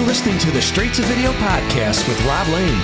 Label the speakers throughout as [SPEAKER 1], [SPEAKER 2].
[SPEAKER 1] listening to the Straight to Video podcast with Rob Lane.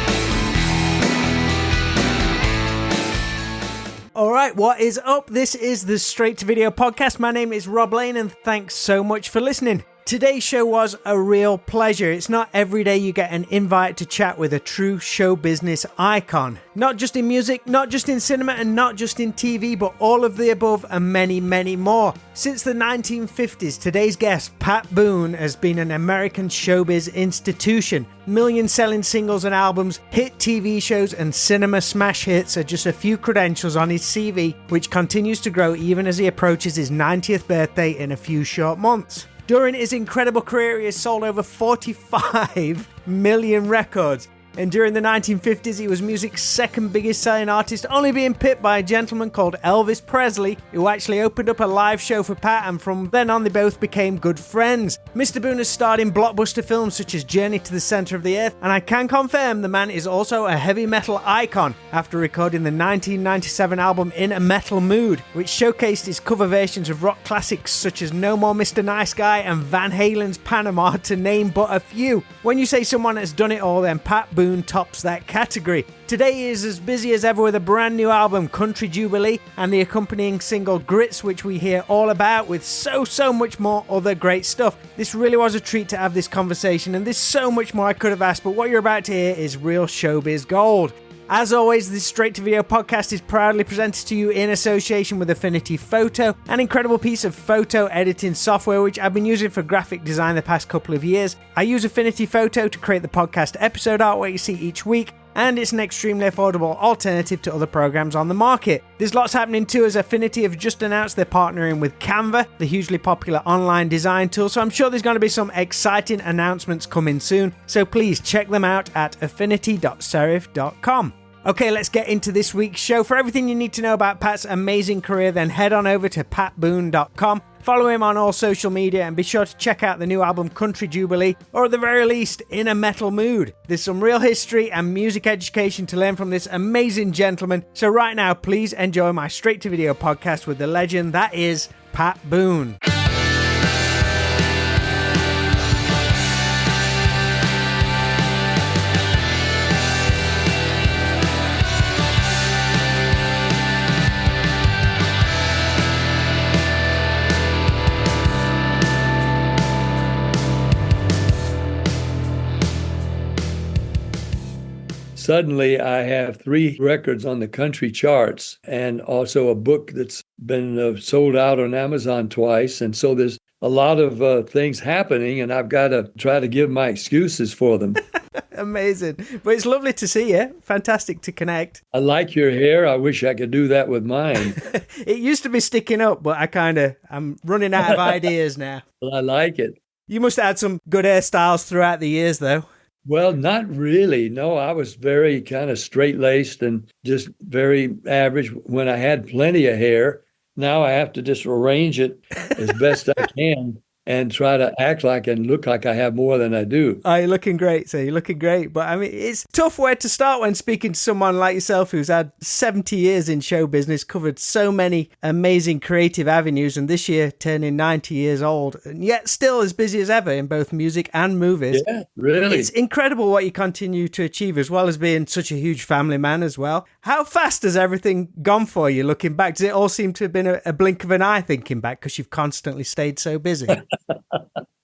[SPEAKER 2] All right, what is up? This is the Straight to Video podcast. My name is Rob Lane, and thanks so much for listening. Today's show was a real pleasure. It's not every day you get an invite to chat with a true show business icon. Not just in music, not just in cinema, and not just in TV, but all of the above and many, many more. Since the 1950s, today's guest, Pat Boone, has been an American showbiz institution. Million-selling singles and albums, hit TV shows, and cinema smash hits are just a few credentials on his CV, which continues to grow even as he approaches his 90th birthday in a few short months. During his incredible career, he has sold over 45 million records. And during the 1950s, he was music's second biggest selling artist, only being pipped by a gentleman called Elvis Presley, who actually opened up a live show for Pat, and from then on they both became good friends. Mr. Boone has starred in blockbuster films such as Journey to the Center of the Earth, and I can confirm the man is also a heavy metal icon after recording the 1997 album In a Metal Mood, which showcased his cover versions of rock classics such as No More Mr. Nice Guy and Van Halen's Panama, to name but a few. When you say someone has done it all, then Pat Boone tops that category. Today he is as busy as ever with a brand new album, Country Jubilee, and the accompanying single Grits, which we hear all about, with so much more other great stuff. This really was a treat to have this conversation, and there's so much more I could have asked, but what you're about to hear is real showbiz gold. As always, this Straight to Video podcast is proudly presented to you in association with Affinity Photo, an incredible piece of photo editing software which I've been using for graphic design the past couple of years. I use Affinity Photo to create the podcast episode art what you see each week, and it's an extremely affordable alternative to other programs on the market. There's lots happening too, as Affinity have just announced they're partnering with Canva, the hugely popular online design tool, so I'm sure there's going to be some exciting announcements coming soon, so please check them out at affinity.serif.com. Okay, let's get into this week's show. For everything you need to know about Pat's amazing career, then head on over to patboone.com. Follow him on all social media and be sure to check out the new album Country Jubilee, or at the very least, In a Metal Mood. There's some real history and music education to learn from this amazing gentleman. So right now, please enjoy my Straight to Video podcast with the legend that is Pat Boone.
[SPEAKER 3] Suddenly, I have 3 records on the country charts and also a book that's been sold out on Amazon twice. And so there's a lot of things happening, and I've got to try to give my excuses for them.
[SPEAKER 2] Amazing. But it's lovely to see you. Fantastic to connect.
[SPEAKER 3] I like your hair. I wish I could do that with mine.
[SPEAKER 2] It used to be sticking up, but I'm running out of ideas now.
[SPEAKER 3] Well, I like it.
[SPEAKER 2] You must have had some good hairstyles throughout the years, though.
[SPEAKER 3] Well, not really. No, I was very kind of straight-laced and just very average when I had plenty of hair. Now I have to just arrange it as best I can and try to act like and look like I have more than I do.
[SPEAKER 2] Oh, you're looking great, sir. You're looking great. But I mean, it's tough where to start when speaking to someone like yourself who's had 70 years in show business, covered so many amazing creative avenues, and this year turning 90 years old, and yet still as busy as ever in both music and movies.
[SPEAKER 3] Yeah, really.
[SPEAKER 2] It's incredible what you continue to achieve, as well as being such a huge family man as well. How fast has everything gone for you looking back? Does it all seem to have been a blink of an eye thinking back because you've constantly stayed so busy?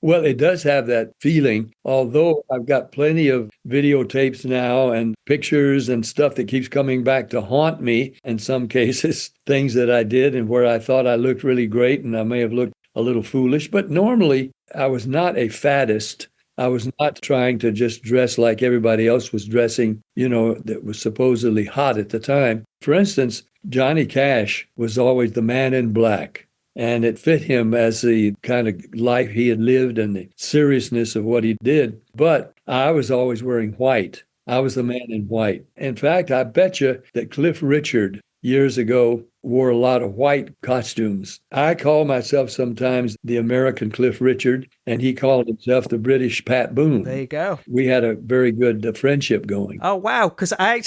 [SPEAKER 3] Well, it does have that feeling, although I've got plenty of videotapes now and pictures and stuff that keeps coming back to haunt me. In some cases, things that I did and where I thought I looked really great and I may have looked a little foolish. But normally, I was not a faddist. I was not trying to just dress like everybody else was dressing, that was supposedly hot at the time. For instance, Johnny Cash was always the man in black. And it fit him as the kind of life he had lived and the seriousness of what he did. But I was always wearing white. I was the man in white. In fact, I bet you that Cliff Richard years ago wore a lot of white costumes. I call myself sometimes the American Cliff Richard, and he called himself the British Pat Boone.
[SPEAKER 2] There you go.
[SPEAKER 3] We had a very good friendship going.
[SPEAKER 2] Oh, wow. Because I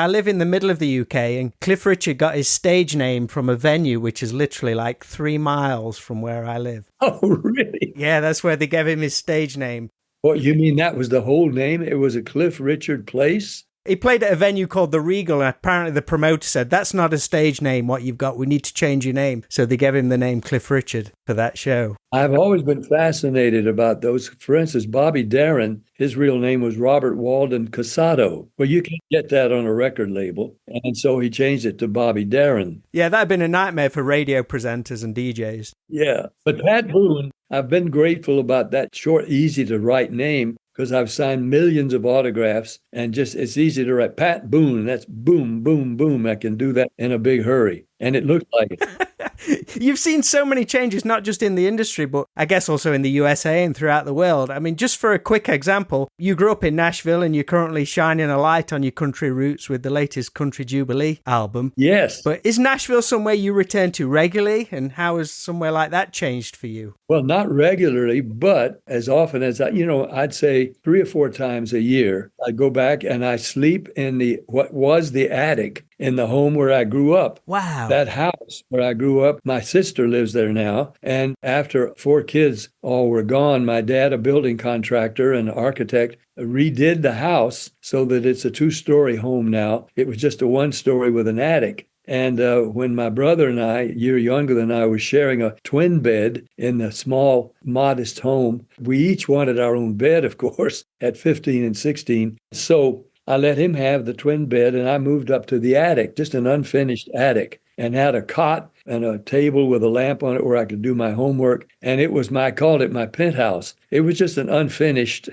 [SPEAKER 2] live in the middle of the UK, and Cliff Richard got his stage name from a venue which is literally like 3 miles from where I live.
[SPEAKER 3] Oh, really?
[SPEAKER 2] Yeah, that's where they gave him his stage name.
[SPEAKER 3] What, you mean that was the whole name? It was a Cliff Richard Place?
[SPEAKER 2] He played at a venue called the Regal, and apparently the promoter said, "That's not a stage name, what you've got. We need to change your name." So they gave him the name Cliff Richard for that show.
[SPEAKER 3] I've always been fascinated about those. For instance, Bobby Darin, his real name was Robert Walden Casado. Well, you can't get that on a record label. And so he changed it to Bobby Darin.
[SPEAKER 2] Yeah, that'd been a nightmare for radio presenters and DJs.
[SPEAKER 3] Yeah. But Pat Boone, I've been grateful about that short, easy to write name because I've signed millions of autographs and just it's easy to write. Pat Boone, that's boom, boom, boom. I can do that in a big hurry. And it looked like it.
[SPEAKER 2] You've seen so many changes, not just in the industry, but I guess also in the USA and throughout the world. I mean, just for a quick example, you grew up in Nashville and you're currently shining a light on your country roots with the latest Country Jubilee album.
[SPEAKER 3] Yes.
[SPEAKER 2] But is Nashville somewhere you return to regularly? And how has somewhere like that changed for you?
[SPEAKER 3] Well, not regularly, but as often as I'd say 3 or 4 times a year, I go back and I sleep in what was the attic in the home where I grew up.
[SPEAKER 2] Wow.
[SPEAKER 3] That house where I grew up, my sister lives there now. And after 4 kids all were gone, my dad, a building contractor and architect, redid the house so that it's a 2-story home now. It was just a 1-story with an attic. And when my brother and I, a year younger than I, was sharing a twin bed in the small, modest home, we each wanted our own bed, of course, at 15 and 16. So I let him have the twin bed and I moved up to the attic, just an unfinished attic, and had a cot and a table with a lamp on it where I could do my homework. And I called it my penthouse. It was just an unfinished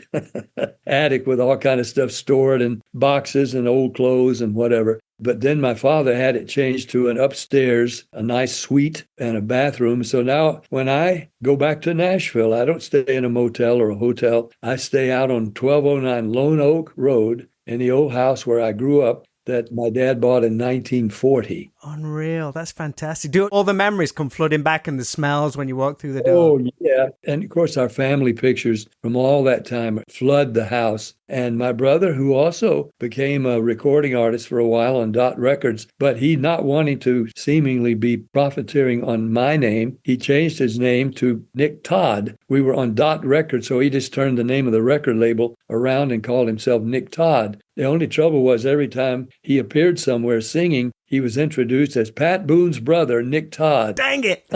[SPEAKER 3] attic with all kind of stuff stored and boxes and old clothes and whatever. But then my father had it changed to an upstairs, a nice suite and a bathroom. So now when I go back to Nashville, I don't stay in a motel or a hotel. I stay out on 1209 Lone Oak Road in the old house where I grew up that my dad bought in 1940.
[SPEAKER 2] Unreal. That's fantastic. Do all the memories come flooding back and the smells when you walk through the door?
[SPEAKER 3] Oh, yeah. And of course, our family pictures from all that time flood the house. And my brother, who also became a recording artist for a while on Dot Records, but he not wanting to seemingly be profiteering on my name, he changed his name to Nick Todd. We were on Dot Records, so he just turned the name of the record label around and called himself Nick Todd. The only trouble was every time he appeared somewhere singing, he was introduced as Pat Boone's brother, Nick Todd.
[SPEAKER 2] Dang it!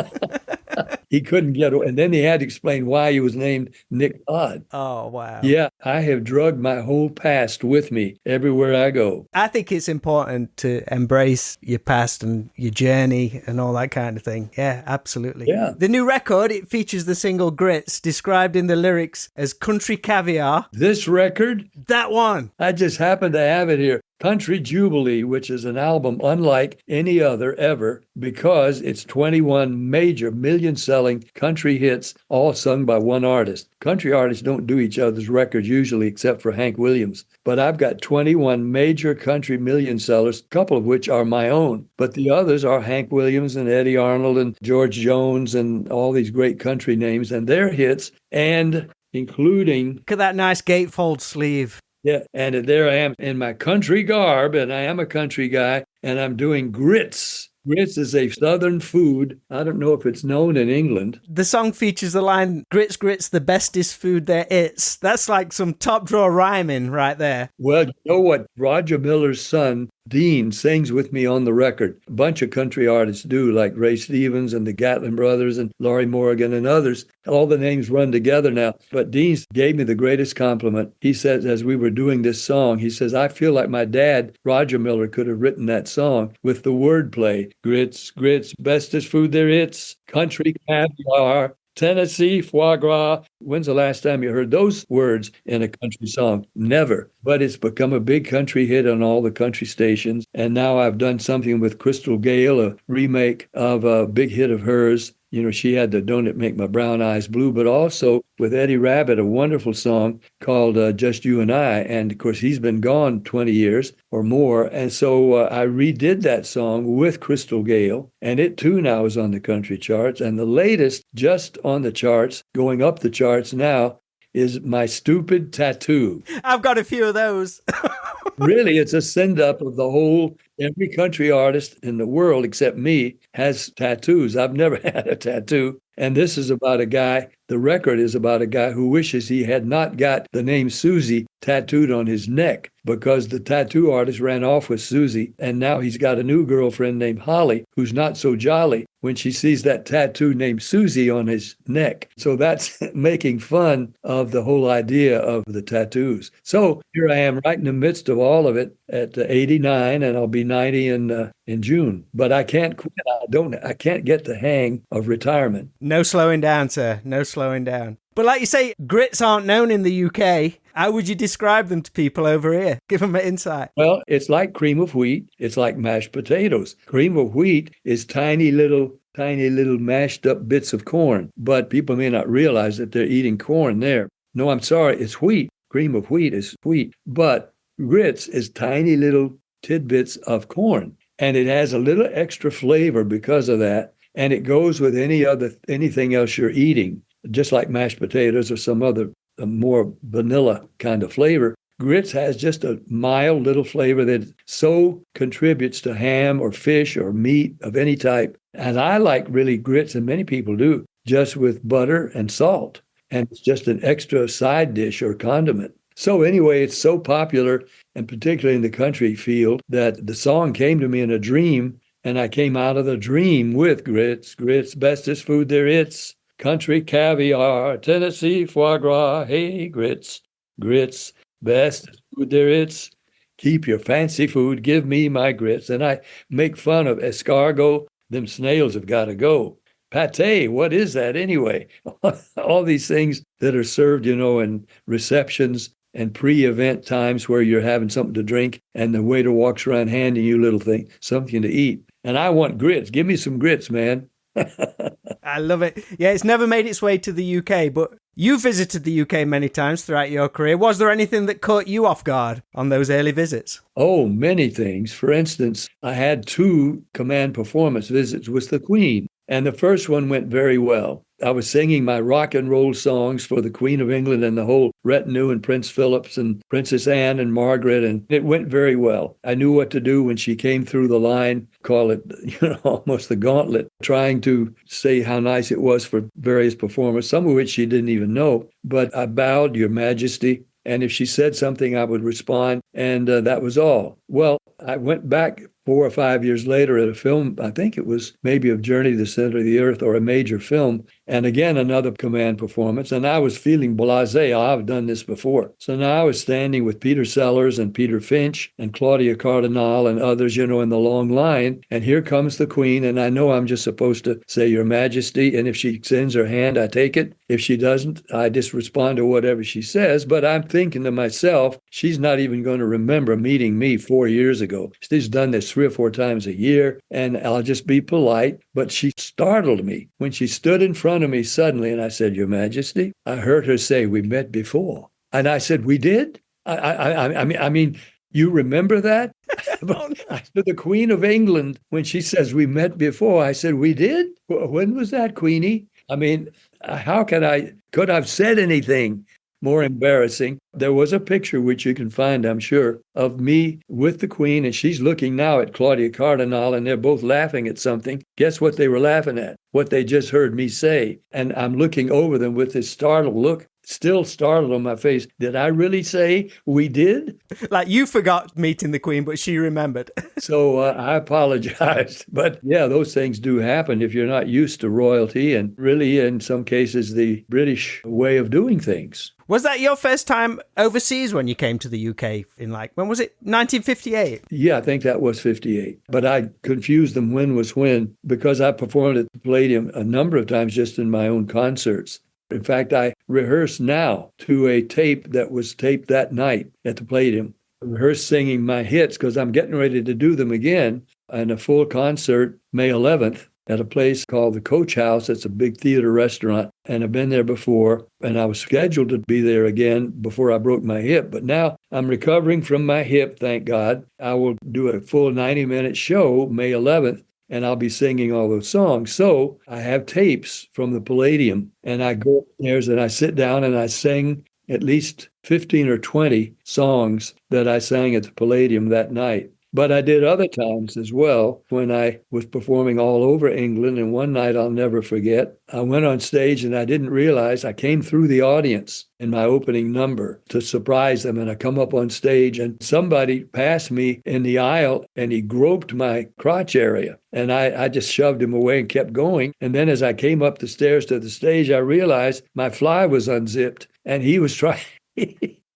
[SPEAKER 3] He couldn't get away. And then he had to explain why he was named Nick Todd.
[SPEAKER 2] Oh, wow.
[SPEAKER 3] Yeah, I have drugged my whole past with me everywhere I go.
[SPEAKER 2] I think it's important to embrace your past and your journey and all that kind of thing. Yeah, absolutely.
[SPEAKER 3] Yeah.
[SPEAKER 2] The new record, it features the single Grits, described in the lyrics as country caviar.
[SPEAKER 3] This record?
[SPEAKER 2] That one.
[SPEAKER 3] I just happen to have it here. Country Jubilee, which is an album unlike any other ever because it's 21 major million-selling country hits, all sung by one artist. Country artists don't do each other's records usually, except for Hank Williams. But I've got 21 major country million sellers, a couple of which are my own. But the others are Hank Williams and Eddie Arnold and George Jones and all these great country names and their hits, and including...
[SPEAKER 2] Look at that nice gatefold sleeve.
[SPEAKER 3] Yeah, and there I am in my country garb, and I am a country guy, and I'm doing grits. Grits is a southern food. I don't know if it's known in England.
[SPEAKER 2] The song features the line, "Grits, grits, the bestest food there is." That's like some top drawer rhyming right there.
[SPEAKER 3] Well, you know what? Roger Miller's son, Dean, sings with me on the record. A bunch of country artists do, like Ray Stevens and the Gatlin Brothers and Laurie Morgan and others. All the names run together now. But Dean gave me the greatest compliment. He says, as we were doing this song, he says, I feel like my dad, Roger Miller, could have written that song with the wordplay. Grits, grits, bestest food there is. Country caviar. Tennessee foie gras. When's the last time you heard those words in a country song? Never. But it's become a big country hit on all the country stations. And now I've done something with Crystal Gale, a remake of a big hit of hers. You know, she had the Don't It Make My Brown Eyes Blue, but also with Eddie Rabbitt, a wonderful song called Just You and I. And of course, he's been gone 20 years or more. And so I redid that song with Crystal Gale. And it too now is on the country charts. And the latest just on the charts, going up the charts now, is My Stupid Tattoo.
[SPEAKER 2] I've got a few of those.
[SPEAKER 3] Really, it's a send-up of the whole, every country artist in the world except me has tattoos. I've never had a tattoo. And this is about a guy The record is about a guy who wishes he had not got the name Susie tattooed on his neck because the tattoo artist ran off with Susie, and now he's got a new girlfriend named Holly who's not so jolly when she sees that tattoo named Susie on his neck. So that's making fun of the whole idea of the tattoos. So here I am right in the midst of all of it at 89, and I'll be 90 in June. But I can't quit. I can't get the hang of retirement.
[SPEAKER 2] No slowing down, sir. No slowing down. But like you say, grits aren't known in the UK. How would you describe them to people over here? Give them an insight.
[SPEAKER 3] Well, it's like cream of wheat. It's like mashed potatoes. Cream of wheat is tiny little mashed up bits of corn. But people may not realize that they're eating corn there. No, I'm sorry. It's wheat. Cream of wheat is wheat. But grits is tiny little tidbits of corn. And it has a little extra flavor because of that. And it goes with anything else you're eating, just like mashed potatoes or some other more vanilla kind of flavor. Grits has just a mild little flavor that so contributes to ham or fish or meat of any type. And I like really grits, and many people do, just with butter and salt. And it's just an extra side dish or condiment. So anyway, it's so popular, and particularly in the country field, that the song came to me in a dream, and I came out of the dream with grits, bestest food there is. Country caviar, Tennessee foie gras, hey, grits, bestest food there is. Keep your fancy food, give me my grits. And I make fun of escargot, them snails have got to go. Pate, what is that anyway? All these things that are served, in receptions and pre-event times where you're having something to drink and the waiter walks around handing you little thing, something to eat. And I want grits. Give me some grits, man.
[SPEAKER 2] I love it. Yeah, it's never made its way to the UK, but you visited the UK many times throughout your career. Was there anything that caught you off guard on those early visits?
[SPEAKER 3] Oh, many things. For instance, I had 2 command performance visits with the Queen, and the first one went very well. I was singing my rock and roll songs for the Queen of England and the whole retinue, and Prince Philip and Princess Anne and Margaret, and it went very well. I knew what to do when she came through the line, call it, almost the gauntlet, trying to say how nice it was for various performers, some of which she didn't even know. But I bowed, Your Majesty, and if she said something, I would respond, and that was all. Well, I went back 4 or 5 years later at a film, I think it was maybe of Journey to the Center of the Earth or a major film, and again, another command performance, and I was feeling blasé. I've done this before. So now I was standing with Peter Sellers and Peter Finch and Claudia Cardinal and others, in the long line, and here comes the Queen, and I know I'm just supposed to say, Your Majesty, and if she extends her hand, I take it. If she doesn't, I just respond to whatever she says, but I'm thinking to myself, she's not even going to remember meeting me 4 years ago. She's done this 3 or 4 times a year, and I'll just be polite. But she startled me when she stood in front of me suddenly, and I said, Your Majesty, I heard her say, we met before. And I said, we did? I mean, you remember that? I said, the Queen of England, when she says we met before, I said, we did? When was that, Queenie? I mean, how could I've said anything more embarrassing? There was a picture, which you can find, I'm sure, of me with the Queen, and she's looking now at Claudia Cardinal, and they're both laughing at something. Guess what they were laughing at? What they just heard me say. And I'm looking over them with this startled look, still startled on my face. Did I really say we did?
[SPEAKER 2] Like you forgot meeting the Queen, but she remembered.
[SPEAKER 3] So I apologized. But yeah, those things do happen if you're not used to royalty and really, in some cases, the British way of doing things.
[SPEAKER 2] Was that your first time overseas when you came to the UK in when was it, 1958?
[SPEAKER 3] Yeah, I think that was 58. But I confused them when was when because I performed at the Palladium a number of times just in my own concerts. In fact, I rehearse now to a tape that was taped that night at the Palladium. I rehearse singing my hits because I'm getting ready to do them again in a full concert May 11th at a place called the Coach House. It's a big theater restaurant, and I've been there before, and I was scheduled to be there again before I broke my hip. But now I'm recovering from my hip, thank God. I will do a full 90-minute show May 11th, and I'll be singing all those songs. So I have tapes from the Palladium, and I go upstairs and I sit down and I sing at least 15 or 20 songs that I sang at the Palladium that night. But I did other times as well when I was performing all over England. And one night I'll never forget, I went on stage and I didn't realize I came through the audience in my opening number to surprise them. And I come up on stage and somebody passed me in the aisle and he groped my crotch area. And I just shoved him away and kept going. And then as I came up the stairs to the stage, I realized my fly was unzipped and he was trying.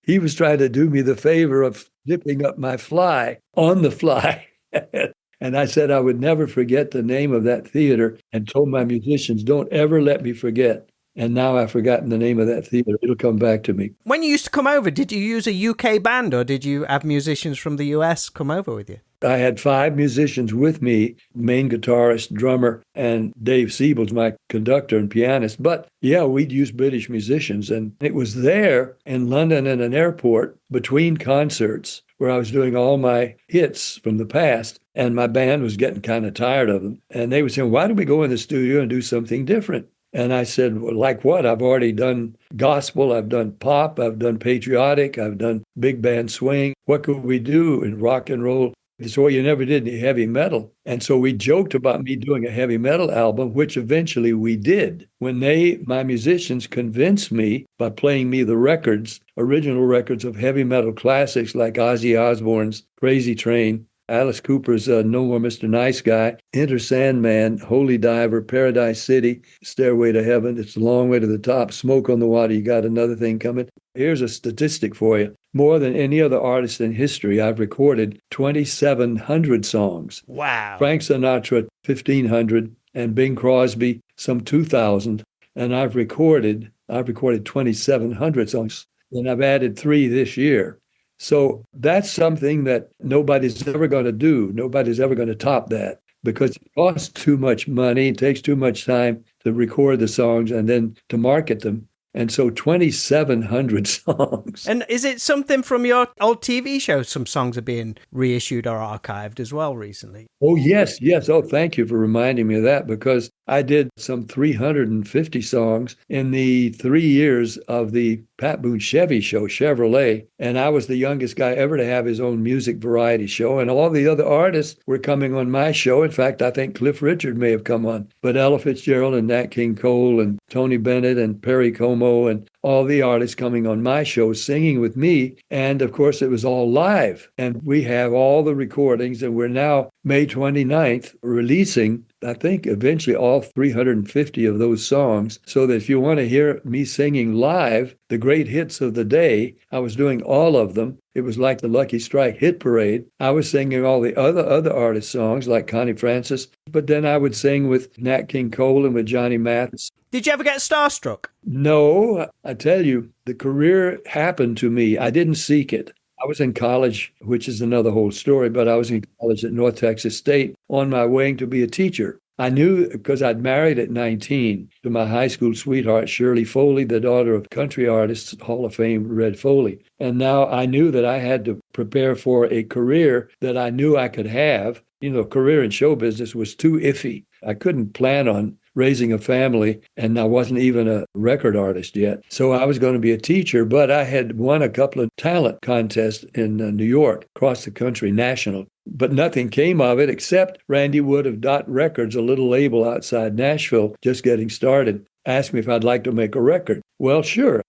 [SPEAKER 3] He was trying to do me the favor of zipping up my fly on the fly. And I said I would never forget the name of that theater and told my musicians, don't ever let me forget. And now I've forgotten the name of that theater. It'll come back to me.
[SPEAKER 2] When you used to come over, did you use a UK band or did you have musicians from the US come over with you?
[SPEAKER 3] I had 5 musicians with me, main guitarist, drummer, and Dave Siebel's my conductor and pianist. But yeah, we'd use British musicians. And it was there in London in an airport between concerts where I was doing all my hits from the past. And my band was getting kind of tired of them. And they were saying, why don't we go in the studio and do something different? And I said, well, like what? I've already done gospel, I've done pop, I've done patriotic, I've done big band swing. What could we do in rock and roll? So you never did any heavy metal. And so we joked about me doing a heavy metal album, which eventually we did. When my musicians convinced me by playing me the records, original records of heavy metal classics like Ozzy Osbourne's Crazy Train, Alice Cooper's No More Mr. Nice Guy, Enter Sandman, Holy Diver, Paradise City, Stairway to Heaven, It's a Long Way to the Top, Smoke on the Water, You Got Another Thing Coming. Here's a statistic for you. More than any other artist in history, I've recorded 2,700 songs.
[SPEAKER 2] Wow.
[SPEAKER 3] Frank Sinatra, 1,500, and Bing Crosby, some 2,000. And I've recorded 2,700 songs, and I've added 3 this year. So that's something that nobody's ever going to do. Nobody's ever going to top that because it costs too much money. It takes too much time to record the songs and then to market them. And so 2,700 songs.
[SPEAKER 2] And is it something from your old TV show? Some songs are being reissued or archived as well recently.
[SPEAKER 3] Oh, yes. Oh, thank you for reminding me of that because I did some 350 songs in the 3 years of the Pat Boone Chevy show, Chevrolet. And I was the youngest guy ever to have his own music variety show. And all the other artists were coming on my show. In fact, I think Cliff Richard may have come on. But Ella Fitzgerald and Nat King Cole and Tony Bennett and Perry Como and all the artists coming on my show singing with me. And of course, it was all live. And we have all the recordings. And we're now, May 29th, releasing, I think, eventually all 350 of those songs. So that if you want to hear me singing live, the great hits of the day, I was doing all of them. It was like the Lucky Strike hit parade. I was singing all the other artist songs like Connie Francis, but then I would sing with Nat King Cole and with Johnny Mathis.
[SPEAKER 2] Did you ever get starstruck?
[SPEAKER 3] No, I tell you, the career happened to me. I didn't seek it. I was in college, which is another whole story, but I was in college at North Texas State on my way to be a teacher. I knew because I'd married at 19 to my high school sweetheart, Shirley Foley, the daughter of country artist, Hall of Fame, Red Foley. And now I knew that I had to prepare for a career that I knew I could have. You know, career in show business was too iffy. I couldn't plan on raising a family, and I wasn't even a record artist yet. So I was going to be a teacher, but I had won a couple of talent contests in New York, across the country, national. But nothing came of it except Randy Wood of Dot Records, a little label outside Nashville, just getting started, asked me if I'd like to make a record. Well, sure.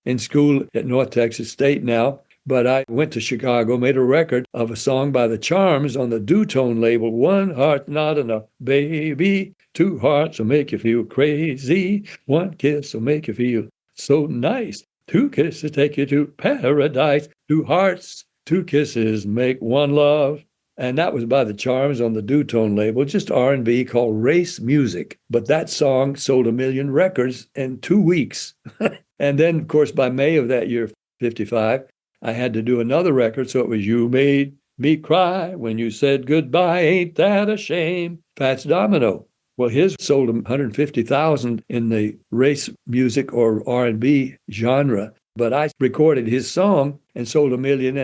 [SPEAKER 3] In school at North Texas State now. But I went to Chicago, made a record of a song by the Charms on the Dutone label, One Heart Not Enough, Baby. 2 hearts will make you feel crazy. 1 kiss will make you feel so nice. 2 kisses take you to paradise. 2 hearts, 2 kisses make 1 love. And that was by the Charms on the Dutone label, just R&B called Race Music. But that song sold 1 million records in 2 weeks. And then, of course, by May of that year, 55, I had to do another record. So it was You Made Me Cry When You Said Goodbye, Ain't That a Shame? Fats Domino. Well, his sold 150,000 in the race music or R&B genre. But I recorded his song and sold 1.5 million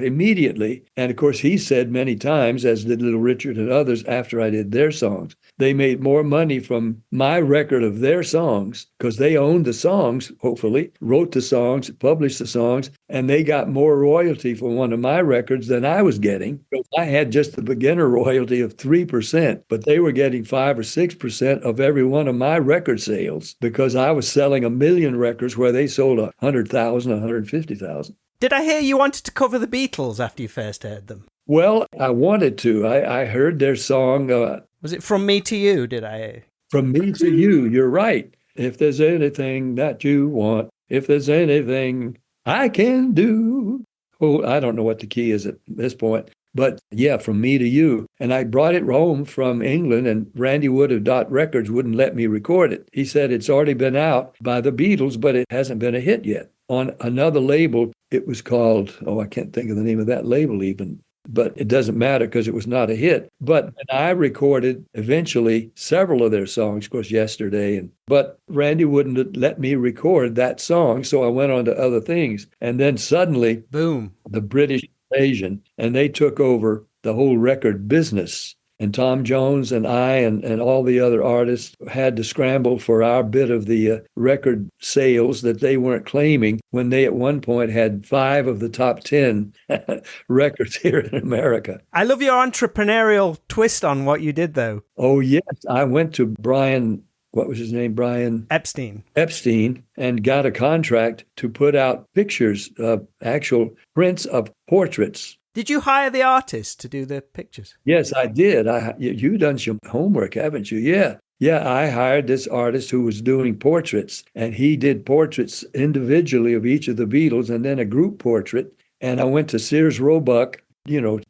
[SPEAKER 3] immediately. And of course, he said many times, as did Little Richard and others after I did their songs, they made more money from my record of their songs because they owned the songs, hopefully, wrote the songs, published the songs, and they got more royalty for one of my records than I was getting. So I had just the beginner royalty of 3%, but they were getting 5 or 6% of every one of my record sales because I was selling 1 million records where they sold 100,000, 150,000.
[SPEAKER 2] Did I hear you wanted to cover the Beatles after you first heard them?
[SPEAKER 3] Well, I wanted to. I heard their song.
[SPEAKER 2] Was it From Me to You, did I?
[SPEAKER 3] From Me to You, you're right. If there's anything that you want, if there's anything I can do. Oh, I don't know what the key is at this point. But yeah, From Me to You. And I brought it home from England, and Randy Wood of Dot Records wouldn't let me record it. He said it's already been out by the Beatles, but it hasn't been a hit yet. On another label, it was called, I can't think of the name of that label even. But it doesn't matter because it was not a hit. But I recorded eventually several of their songs, of course, Yesterday. But Randy wouldn't let me record that song, so I went on to other things. And then suddenly,
[SPEAKER 2] boom,
[SPEAKER 3] the British invasion, and they took over the whole record business. And Tom Jones and I and all the other artists had to scramble for our bit of the record sales that they weren't claiming when they at one point had 5 of the top 10 records here in America.
[SPEAKER 2] I love your entrepreneurial twist on what you did, though.
[SPEAKER 3] Oh, yes. I went to Brian, what was his name? Brian
[SPEAKER 2] Epstein,
[SPEAKER 3] and got a contract to put out pictures of actual prints of portraits.
[SPEAKER 2] Did you hire the artist to do the pictures?
[SPEAKER 3] Yes, I did. You've done some homework, haven't you? Yeah. Yeah, I hired this artist who was doing portraits, and he did portraits individually of each of the Beatles and then a group portrait. And I went to Sears Roebuck,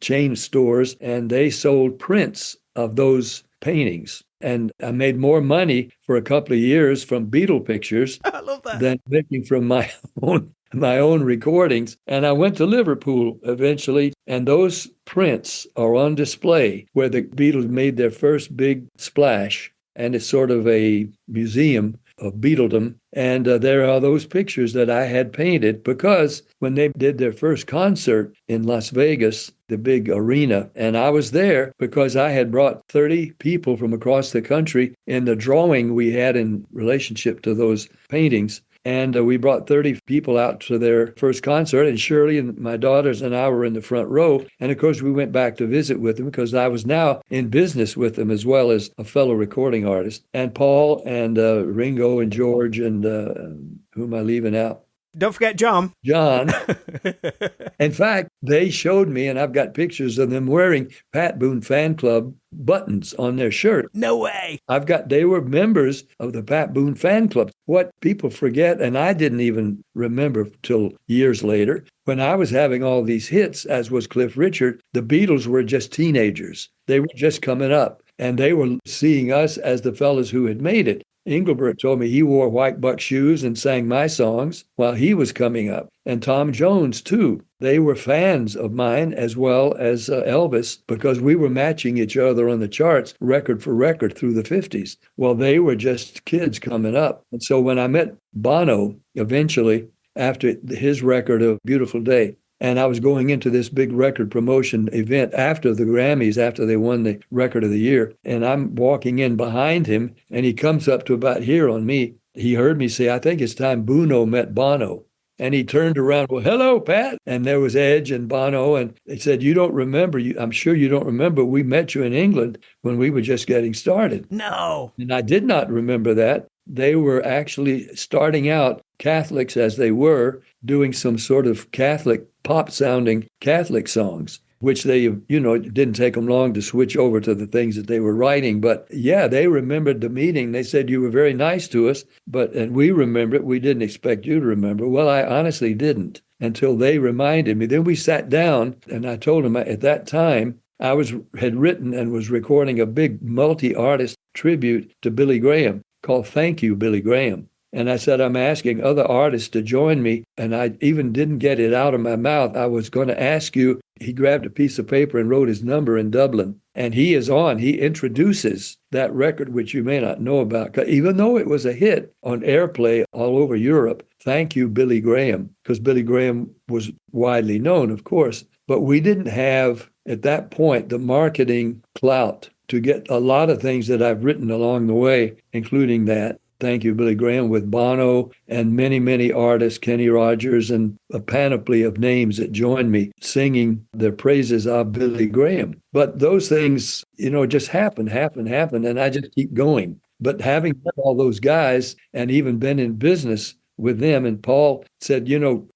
[SPEAKER 3] chain stores, and they sold prints of those paintings. And I made more money for a couple of years from Beatle pictures
[SPEAKER 2] I love that.
[SPEAKER 3] than making from my own recordings. And I went to Liverpool eventually, and those prints are on display where the Beatles made their first big splash. And it's sort of a museum of Beatledom. And there are those pictures that I had painted because when they did their first concert in Las Vegas, the big arena, and I was there because I had brought 30 people from across the country in the drawing we had in relationship to those paintings. And we brought 30 people out to their first concert, and Shirley and my daughters and I were in the front row. And of course, we went back to visit with them because I was now in business with them as well as a fellow recording artist. And Paul and Ringo and George and who am I leaving out?
[SPEAKER 2] Don't forget John.
[SPEAKER 3] In fact, they showed me, and I've got pictures of them wearing Pat Boone Fan Club buttons on their shirt.
[SPEAKER 2] No way.
[SPEAKER 3] They were members of the Pat Boone Fan Club. What people forget, and I didn't even remember till years later, when I was having all these hits, as was Cliff Richard, the Beatles were just teenagers. They were just coming up, and they were seeing us as the fellas who had made it. Engelbert told me he wore white buck shoes and sang my songs while he was coming up. And Tom Jones, too. They were fans of mine as well as Elvis because we were matching each other on the charts record for record through the 50s. Well, they were just kids coming up. And so when I met Bono eventually after his record of Beautiful Day, and I was going into this big record promotion event after the Grammys, after they won the Record of the Year. And I'm walking in behind him, and he comes up to about here on me. He heard me say, I think it's time Boone met Bono. And he turned around, well, hello, Pat. And there was Edge and Bono. And they said, you don't remember, I'm sure you don't remember, we met you in England when we were just getting started.
[SPEAKER 2] No.
[SPEAKER 3] And I did not remember that. They were actually starting out, Catholics as they were, doing some sort of Catholic, pop-sounding Catholic songs, which they, it didn't take them long to switch over to the things that they were writing. But yeah, they remembered the meeting. They said, you were very nice to us, and we remember it. We didn't expect you to remember. Well, I honestly didn't until they reminded me. Then we sat down, and I told them at that time, I had written and was recording a big multi-artist tribute to Billy Graham called Thank You, Billy Graham. And I said, I'm asking other artists to join me. And I even didn't get it out of my mouth. I was going to ask you. He grabbed a piece of paper and wrote his number in Dublin. And he introduces that record, which you may not know about, even though it was a hit on airplay all over Europe. Thank you, Billy Graham, because Billy Graham was widely known, of course. But we didn't have, at that point, the marketing clout to get a lot of things that I've written along the way, including that. Thank you, Billy Graham, with Bono and many, many artists, Kenny Rogers, and a panoply of names that joined me singing the praises of Billy Graham. But those things, just happen, and I just keep going. But having met all those guys and even been in business with them, and Paul said,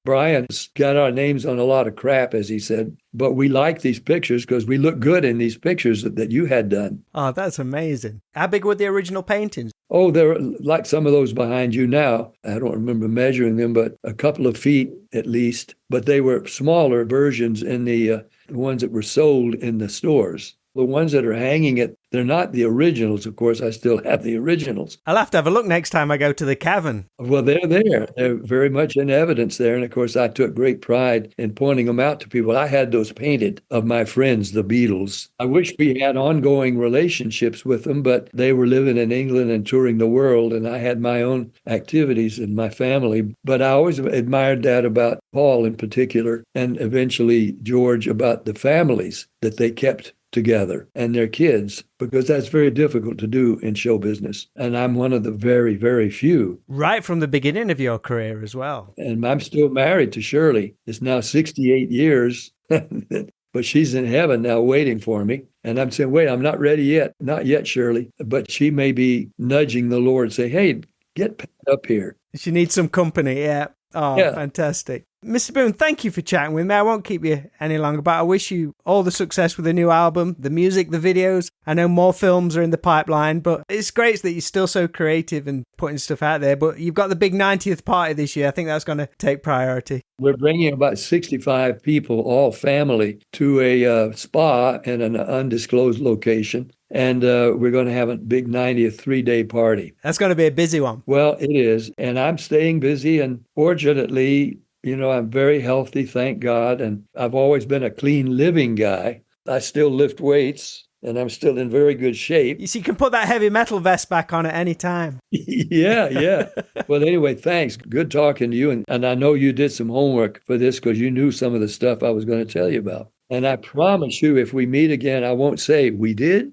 [SPEAKER 3] Brian's got our names on a lot of crap, as he said, but we like these pictures because we look good in these pictures that you had done.
[SPEAKER 2] Oh, that's amazing. How big were the original paintings?
[SPEAKER 3] Oh, they're like some of those behind you now. I don't remember measuring them, but a couple of feet at least. But they were smaller versions in the ones that were sold in the stores. The ones that are hanging they're not the originals, of course. I still have the originals.
[SPEAKER 2] I'll have to have a look next time I go to the cavern.
[SPEAKER 3] Well, they're there. They're very much in evidence there. And of course, I took great pride in pointing them out to people. I had those painted of my friends, the Beatles. I wish we had ongoing relationships with them, but they were living in England and touring the world. And I had my own activities in my family. But I always admired that about Paul in particular, and eventually George, about the families that they kept together and their kids, because that's very difficult to do in show business. And I'm one of the very, very few.
[SPEAKER 2] Right from the beginning of your career as well.
[SPEAKER 3] And I'm still married to Shirley. It's now 68 years, but she's in heaven now waiting for me. And I'm saying, wait, I'm not ready yet. Not yet, Shirley. But she may be nudging the Lord, say, hey, get up here.
[SPEAKER 2] She needs some company, yeah. Oh, yeah. Fantastic. Mr. Boone, thank you for chatting with me. I won't keep you any longer, but I wish you all the success with the new album, the music, the videos. I know more films are in the pipeline, but it's great that you're still so creative and putting stuff out there. But you've got the big 90th party this year. I think that's going to take priority.
[SPEAKER 3] We're bringing about 65 people, all family, to a spa in an undisclosed location. And we're going to have a big 90th 3-day party.
[SPEAKER 2] That's going to be a busy one.
[SPEAKER 3] Well, it is. And I'm staying busy. And fortunately, I'm very healthy, thank God. And I've always been a clean living guy. I still lift weights and I'm still in very good shape.
[SPEAKER 2] You see, you can put that heavy metal vest back on at any time.
[SPEAKER 3] Yeah. Well, anyway, thanks. Good talking to you. And I know you did some homework for this because you knew some of the stuff I was going to tell you about. And I promise you, if we meet again, I won't say we did.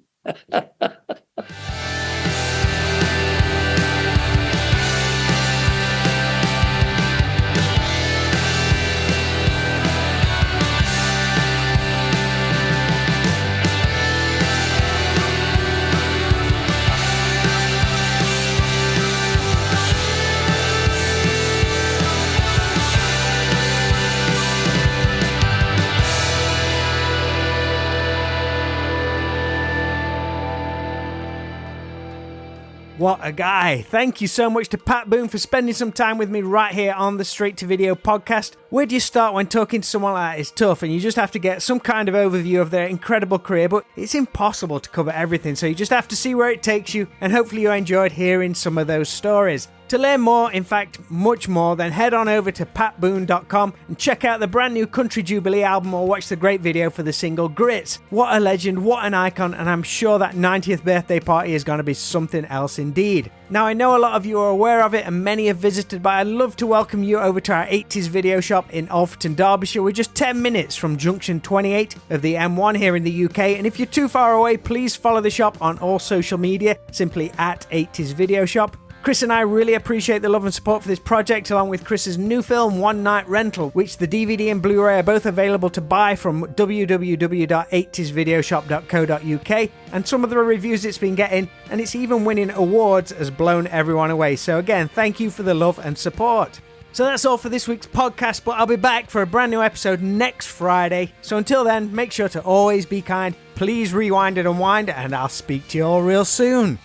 [SPEAKER 2] What a guy. Thank you so much to Pat Boone for spending some time with me right here on the Straight to Video podcast. Where do you start when talking to someone like that? It's tough, and you just have to get some kind of overview of their incredible career, but it's impossible to cover everything, so you just have to see where it takes you, and hopefully you enjoyed hearing some of those stories. To learn more, in fact, much more, then head on over to patboone.com and check out the brand new Country Jubilee album or watch the great video for the single Grits. What a legend, what an icon, and I'm sure that 90th birthday party is going to be something else indeed. Now, I know a lot of you are aware of it and many have visited, but I'd love to welcome you over to our 80s video shop in Alfreton, Derbyshire. We're just 10 minutes from junction 28 of the M1 here in the UK, and if you're too far away, please follow the shop on all social media, simply at 80s Video Shop. Chris and I really appreciate the love and support for this project, along with Chris's new film, One Night Rental, which the DVD and Blu-ray are both available to buy from www.80svideoshop.co.uk. And some of the reviews it's been getting, and it's even winning awards, has blown everyone away. So again, thank you for the love and support. So that's all for this week's podcast, but I'll be back for a brand new episode next Friday. So until then, make sure to always be kind. Please rewind and unwind, and I'll speak to you all real soon.